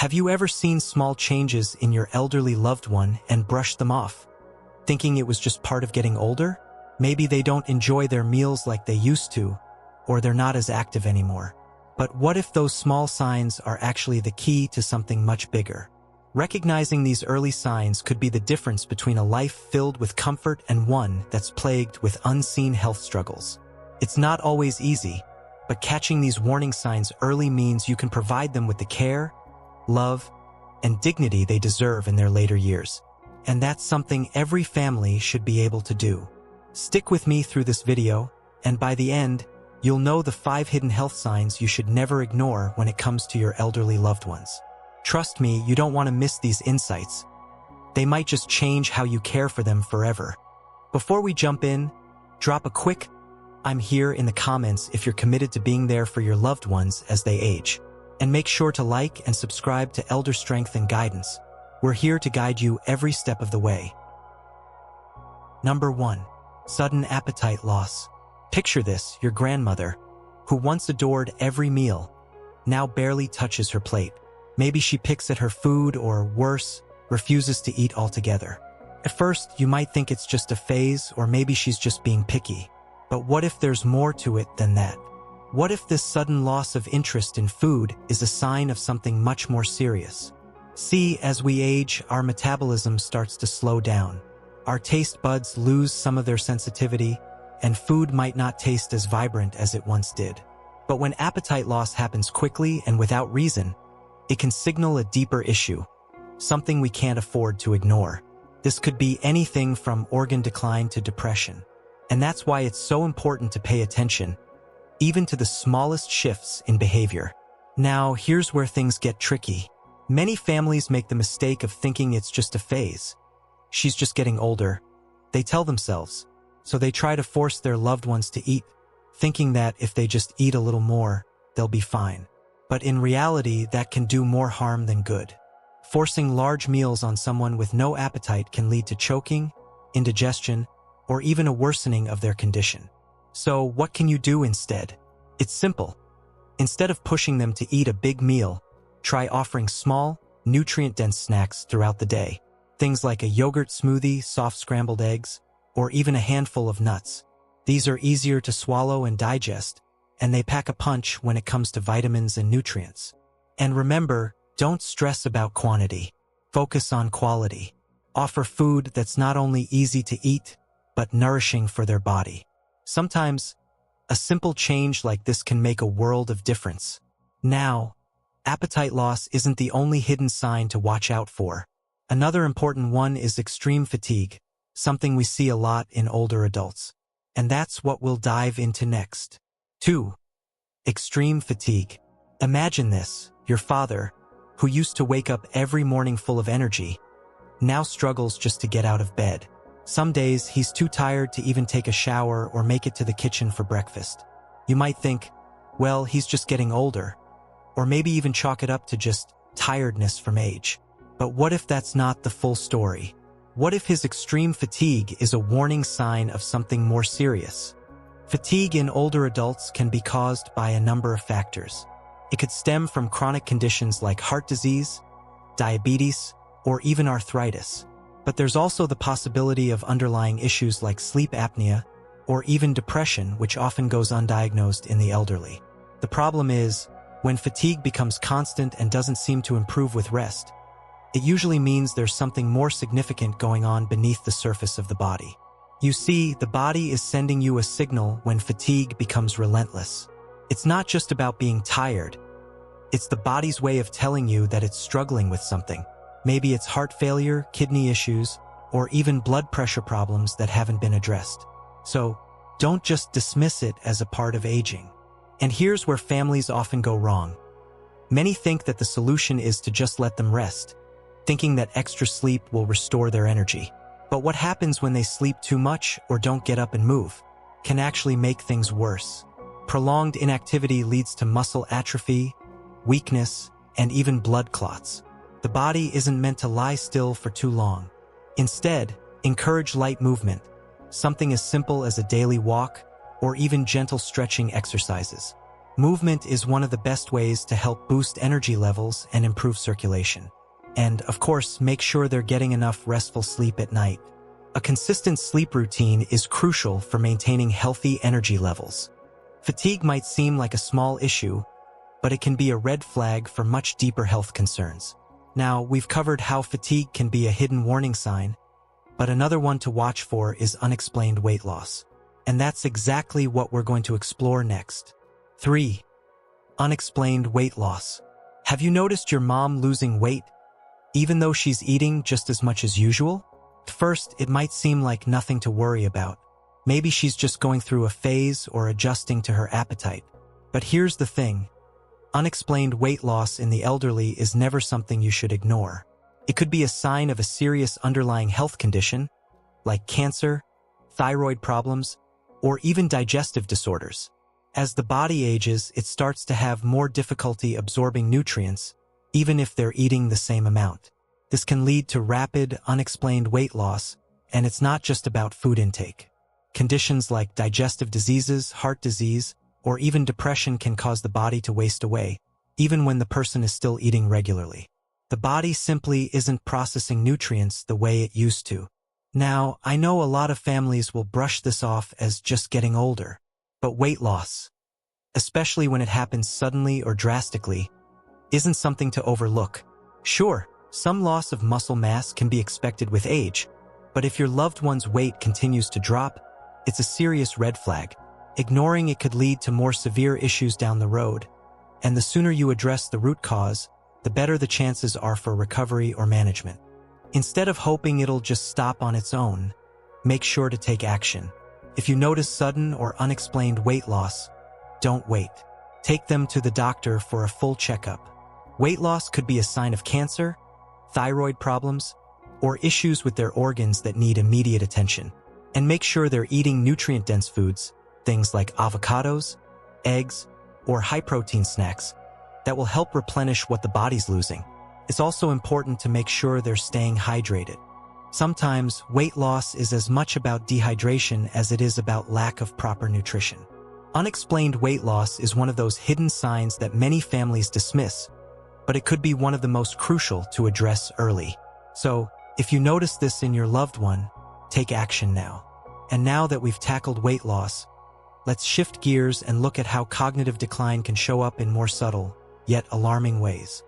Have you ever seen small changes in your elderly loved one and brushed them off, thinking it was just part of getting older? Maybe they don't enjoy their meals like they used to, or they're not as active anymore. But what if those small signs are actually the key to something much bigger? Recognizing these early signs could be the difference between a life filled with comfort and one that's plagued with unseen health struggles. It's not always easy, but catching these warning signs early means you can provide them with the care, love, and dignity they deserve in their later years. And that's something every family should be able to do. Stick with me through this video, and by the end, you'll know the 5 hidden health signs you should never ignore when it comes to your elderly loved ones. Trust me, you don't want to miss these insights. They might just change how you care for them forever. Before we jump in, drop a quick "I'm here" in the comments if you're committed to being there for your loved ones as they age. And make sure to like and subscribe to Elder Strength and Guidance. We're here to guide you every step of the way. Number 1. Sudden appetite loss. Picture this: your grandmother, who once adored every meal, now barely touches her plate. Maybe she picks at her food or, worse, refuses to eat altogether. At first, you might think it's just a phase, or maybe she's just being picky. But what if there's more to it than that? What if this sudden loss of interest in food is a sign of something much more serious? See, as we age, our metabolism starts to slow down. Our taste buds lose some of their sensitivity, and food might not taste as vibrant as it once did. But when appetite loss happens quickly and without reason, it can signal a deeper issue, something we can't afford to ignore. This could be anything from organ decline to depression. And that's why it's so important to pay attention, even to the smallest shifts in behavior. Now, here's where things get tricky. Many families make the mistake of thinking it's just a phase. She's just getting older, they tell themselves. So they try to force their loved ones to eat, thinking that if they just eat a little more, they'll be fine. But in reality, that can do more harm than good. Forcing large meals on someone with no appetite can lead to choking, indigestion, or even a worsening of their condition. So what can you do instead? It's simple. Instead of pushing them to eat a big meal, try offering small, nutrient-dense snacks throughout the day. Things like a yogurt smoothie, soft scrambled eggs, or even a handful of nuts. These are easier to swallow and digest, and they pack a punch when it comes to vitamins and nutrients. And remember, don't stress about quantity. Focus on quality. Offer food that's not only easy to eat, but nourishing for their body. Sometimes, a simple change like this can make a world of difference. Now, appetite loss isn't the only hidden sign to watch out for. Another important one is extreme fatigue, something we see a lot in older adults. And that's what we'll dive into next. 2. Extreme fatigue. Imagine this: your father, who used to wake up every morning full of energy, now struggles just to get out of bed. Some days, he's too tired to even take a shower or make it to the kitchen for breakfast. You might think, well, he's just getting older, or maybe even chalk it up to just tiredness from age. But what if that's not the full story? What if his extreme fatigue is a warning sign of something more serious? Fatigue in older adults can be caused by a number of factors. It could stem from chronic conditions like heart disease, diabetes, or even arthritis. But there's also the possibility of underlying issues like sleep apnea or even depression, which often goes undiagnosed in the elderly. The problem is, when fatigue becomes constant and doesn't seem to improve with rest, it usually means there's something more significant going on beneath the surface of the body. You see, the body is sending you a signal when fatigue becomes relentless. It's not just about being tired. It's the body's way of telling you that it's struggling with something. Maybe it's heart failure, kidney issues, or even blood pressure problems that haven't been addressed. So, don't just dismiss it as a part of aging. And here's where families often go wrong. Many think that the solution is to just let them rest, thinking that extra sleep will restore their energy. But what happens when they sleep too much or don't get up and move can actually make things worse. Prolonged inactivity leads to muscle atrophy, weakness, and even blood clots. The body isn't meant to lie still for too long. Instead, encourage light movement, something as simple as a daily walk or even gentle stretching exercises. Movement is one of the best ways to help boost energy levels and improve circulation. And, of course, make sure they're getting enough restful sleep at night. A consistent sleep routine is crucial for maintaining healthy energy levels. Fatigue might seem like a small issue, but it can be a red flag for much deeper health concerns. Now, we've covered how fatigue can be a hidden warning sign, but another one to watch for is unexplained weight loss. And that's exactly what we're going to explore next. 3. Unexplained weight loss. Have you noticed your mom losing weight, even though she's eating just as much as usual? At first, it might seem like nothing to worry about. Maybe she's just going through a phase or adjusting to her appetite. But here's the thing. Unexplained weight loss in the elderly is never something you should ignore. It could be a sign of a serious underlying health condition, like cancer, thyroid problems, or even digestive disorders. As the body ages, it starts to have more difficulty absorbing nutrients, even if they're eating the same amount. This can lead to rapid, unexplained weight loss, and it's not just about food intake. Conditions like digestive diseases, heart disease, or even depression can cause the body to waste away, even when the person is still eating regularly. The body simply isn't processing nutrients the way it used to. Now, I know a lot of families will brush this off as just getting older, but weight loss, especially when it happens suddenly or drastically, isn't something to overlook. Sure, some loss of muscle mass can be expected with age, but if your loved one's weight continues to drop, it's a serious red flag. Ignoring it could lead to more severe issues down the road, and the sooner you address the root cause, the better the chances are for recovery or management. Instead of hoping it'll just stop on its own, make sure to take action. If you notice sudden or unexplained weight loss, don't wait. Take them to the doctor for a full checkup. Weight loss could be a sign of cancer, thyroid problems, or issues with their organs that need immediate attention. And make sure they're eating nutrient-dense foods, things like avocados, eggs, or high-protein snacks that will help replenish what the body's losing. It's also important to make sure they're staying hydrated. Sometimes, weight loss is as much about dehydration as it is about lack of proper nutrition. Unexplained weight loss is one of those hidden signs that many families dismiss, but it could be one of the most crucial to address early. So, if you notice this in your loved one, take action now. And now that we've tackled weight loss, let's shift gears and look at how cognitive decline can show up in more subtle, yet alarming ways.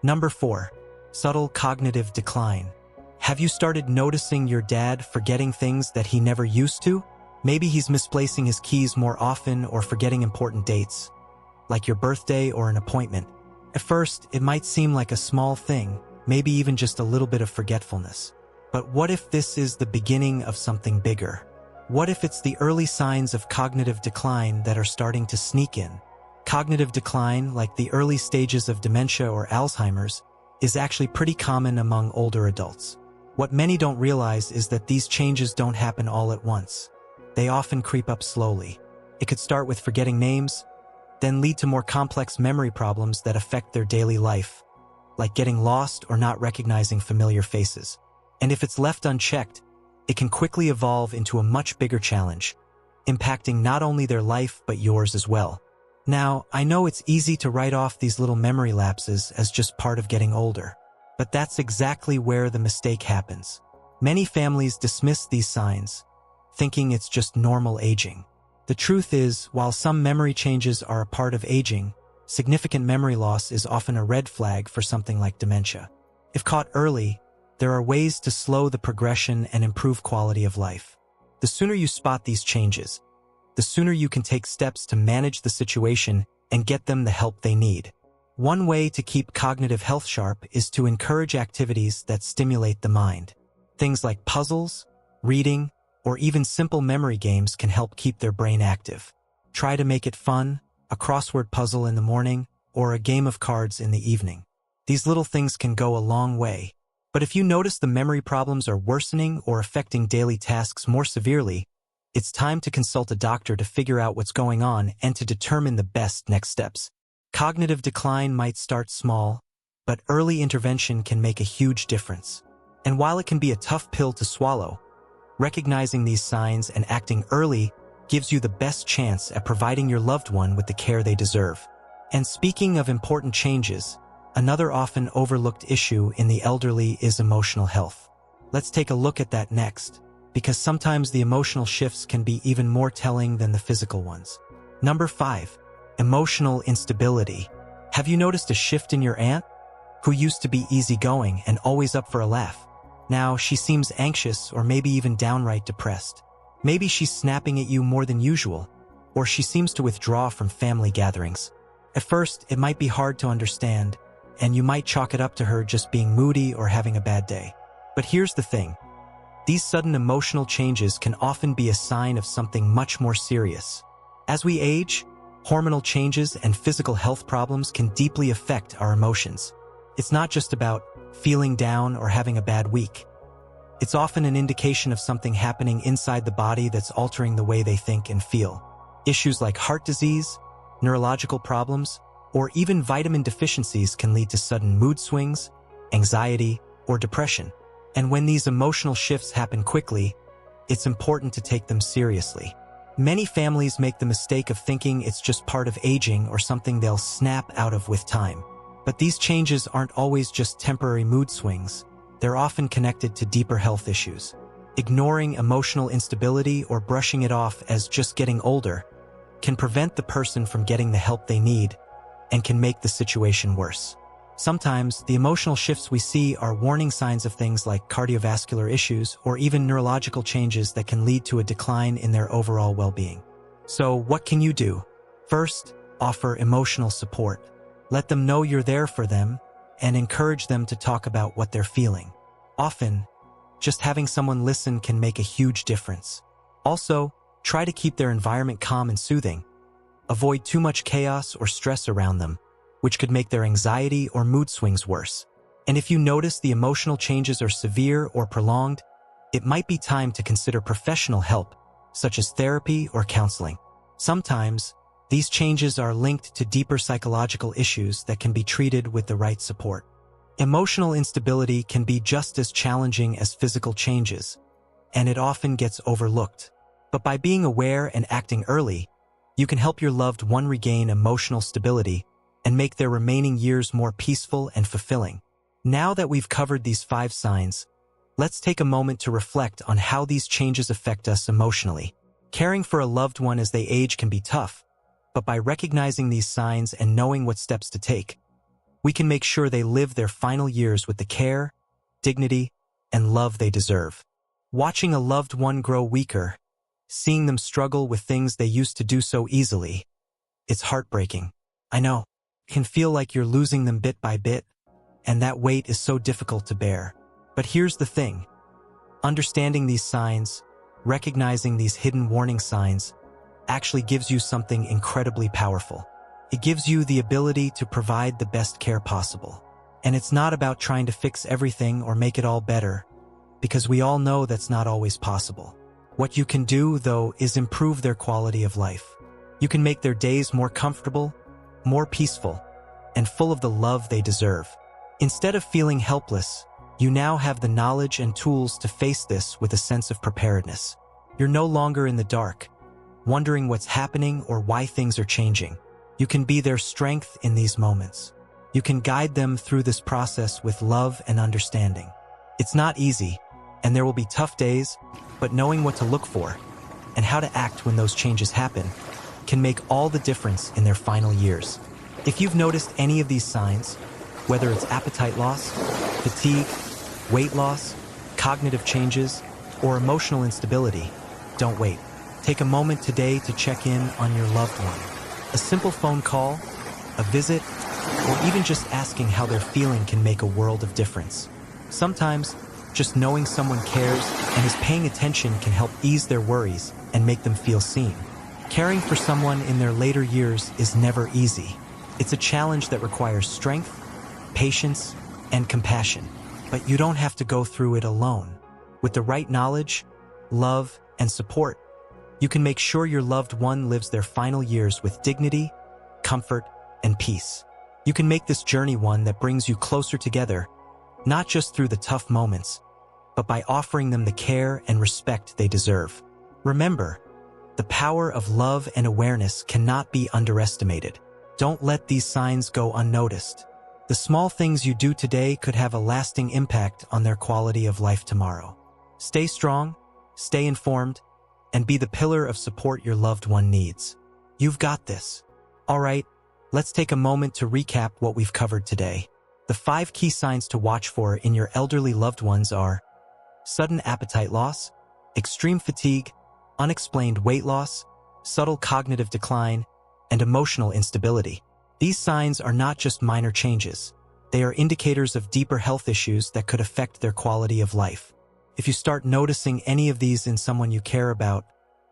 Number 4. Subtle cognitive decline. Have you started noticing your dad forgetting things that he never used to? Maybe he's misplacing his keys more often or forgetting important dates, like your birthday or an appointment. At first, it might seem like a small thing, maybe even just a little bit of forgetfulness. But what if this is the beginning of something bigger? What if it's the early signs of cognitive decline that are starting to sneak in? Cognitive decline, like the early stages of dementia or Alzheimer's, is actually pretty common among older adults. What many don't realize is that these changes don't happen all at once. They often creep up slowly. It could start with forgetting names, then lead to more complex memory problems that affect their daily life, like getting lost or not recognizing familiar faces. And if it's left unchecked, it can quickly evolve into a much bigger challenge, impacting not only their life but yours as well. Now, I know it's easy to write off these little memory lapses as just part of getting older, but that's exactly where the mistake happens. Many families dismiss these signs, thinking it's just normal aging. The truth is, while some memory changes are a part of aging, significant memory loss is often a red flag for something like dementia. If caught early, there are ways to slow the progression and improve quality of life. The sooner you spot these changes, the sooner you can take steps to manage the situation and get them the help they need. One way to keep cognitive health sharp is to encourage activities that stimulate the mind. Things like puzzles, reading, or even simple memory games can help keep their brain active. Try to make it fun, a crossword puzzle in the morning, or a game of cards in the evening. These little things can go a long way. But if you notice the memory problems are worsening or affecting daily tasks more severely, it's time to consult a doctor to figure out what's going on and to determine the best next steps. Cognitive decline might start small, but early intervention can make a huge difference. And while it can be a tough pill to swallow, recognizing these signs and acting early gives you the best chance at providing your loved one with the care they deserve. And speaking of important changes, another often overlooked issue in the elderly is emotional health. Let's take a look at that next, because sometimes the emotional shifts can be even more telling than the physical ones. Number 5. Emotional instability. Have you noticed a shift in your aunt, who used to be easygoing and always up for a laugh? Now she seems anxious or maybe even downright depressed. Maybe she's snapping at you more than usual, or she seems to withdraw from family gatherings. At first, it might be hard to understand, and you might chalk it up to her just being moody or having a bad day. But here's the thing. These sudden emotional changes can often be a sign of something much more serious. As we age, hormonal changes and physical health problems can deeply affect our emotions. It's not just about feeling down or having a bad week. It's often an indication of something happening inside the body that's altering the way they think and feel. Issues like heart disease, neurological problems, or even vitamin deficiencies can lead to sudden mood swings, anxiety, or depression. And when these emotional shifts happen quickly, it's important to take them seriously. Many families make the mistake of thinking it's just part of aging or something they'll snap out of with time. But these changes aren't always just temporary mood swings. They're often connected to deeper health issues. Ignoring emotional instability or brushing it off as just getting older can prevent the person from getting the help they need and can make the situation worse. Sometimes, the emotional shifts we see are warning signs of things like cardiovascular issues or even neurological changes that can lead to a decline in their overall well-being. So, what can you do? First, offer emotional support. Let them know you're there for them and encourage them to talk about what they're feeling. Often, just having someone listen can make a huge difference. Also, try to keep their environment calm and soothing. Avoid too much chaos or stress around them, which could make their anxiety or mood swings worse. And if you notice the emotional changes are severe or prolonged, it might be time to consider professional help, such as therapy or counseling. Sometimes, these changes are linked to deeper psychological issues that can be treated with the right support. Emotional instability can be just as challenging as physical changes, and it often gets overlooked. But by being aware and acting early, you can help your loved one regain emotional stability and make their remaining years more peaceful and fulfilling. Now that we've covered these 5 signs, let's take a moment to reflect on how these changes affect us emotionally. Caring for a loved one as they age can be tough, but by recognizing these signs and knowing what steps to take, we can make sure they live their final years with the care, dignity, and love they deserve. Watching a loved one grow weaker, seeing them struggle with things they used to do so easily, it's heartbreaking. I know. It can feel like you're losing them bit by bit, and that weight is so difficult to bear. But here's the thing. Understanding these signs, recognizing these hidden warning signs, actually gives you something incredibly powerful. It gives you the ability to provide the best care possible. And it's not about trying to fix everything or make it all better, because we all know that's not always possible. What you can do, though, is improve their quality of life. You can make their days more comfortable, more peaceful, and full of the love they deserve. Instead of feeling helpless, you now have the knowledge and tools to face this with a sense of preparedness. You're no longer in the dark, wondering what's happening or why things are changing. You can be their strength in these moments. You can guide them through this process with love and understanding. It's not easy, and there will be tough days, but knowing what to look for and how to act when those changes happen can make all the difference in their final years. If you've noticed any of these signs, whether it's appetite loss, fatigue, weight loss, cognitive changes, or emotional instability, don't wait. Take a moment today to check in on your loved one. A simple phone call, a visit, or even just asking how they're feeling can make a world of difference. Sometimes, just knowing someone cares and is paying attention can help ease their worries and make them feel seen. Caring for someone in their later years is never easy. It's a challenge that requires strength, patience, and compassion. But you don't have to go through it alone. With the right knowledge, love, and support, you can make sure your loved one lives their final years with dignity, comfort, and peace. You can make this journey one that brings you closer together, not just through the tough moments, but by offering them the care and respect they deserve. Remember, The power of love and awareness cannot be underestimated. Don't let these signs go unnoticed. The small things you do today could have a lasting impact on their quality of life tomorrow. Stay strong, stay informed, and be the pillar of support your loved one needs. You've got this. All right, let's take a moment to recap what we've covered today. The 5 key signs to watch for in your elderly loved ones are sudden appetite loss, extreme fatigue, unexplained weight loss, subtle cognitive decline, and emotional instability. These signs are not just minor changes. They are indicators of deeper health issues that could affect their quality of life. If you start noticing any of these in someone you care about,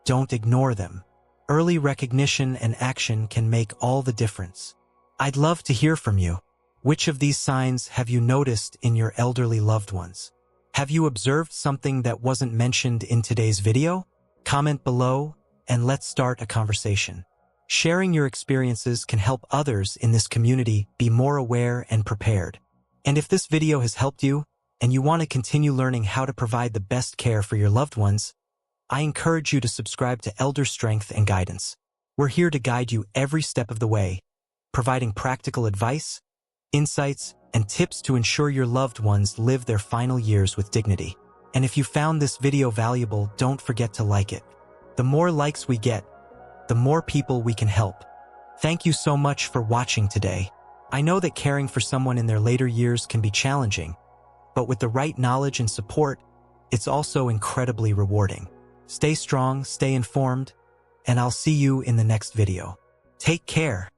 don't ignore them. Early recognition and action can make all the difference. I'd love to hear from you. Which of these signs have you noticed in your elderly loved ones? Have you observed something that wasn't mentioned in today's video? Comment below and let's start a conversation. Sharing your experiences can help others in this community be more aware and prepared. And if this video has helped you, and you want to continue learning how to provide the best care for your loved ones, I encourage you to subscribe to Elder Strength and Guidance. We're here to guide you every step of the way, providing practical advice, insights, and tips to ensure your loved ones live their final years with dignity. And if you found this video valuable, don't forget to like it. The more likes we get, the more people we can help. Thank you so much for watching today. I know that caring for someone in their later years can be challenging, but with the right knowledge and support, it's also incredibly rewarding. Stay strong, stay informed, and I'll see you in the next video. Take care.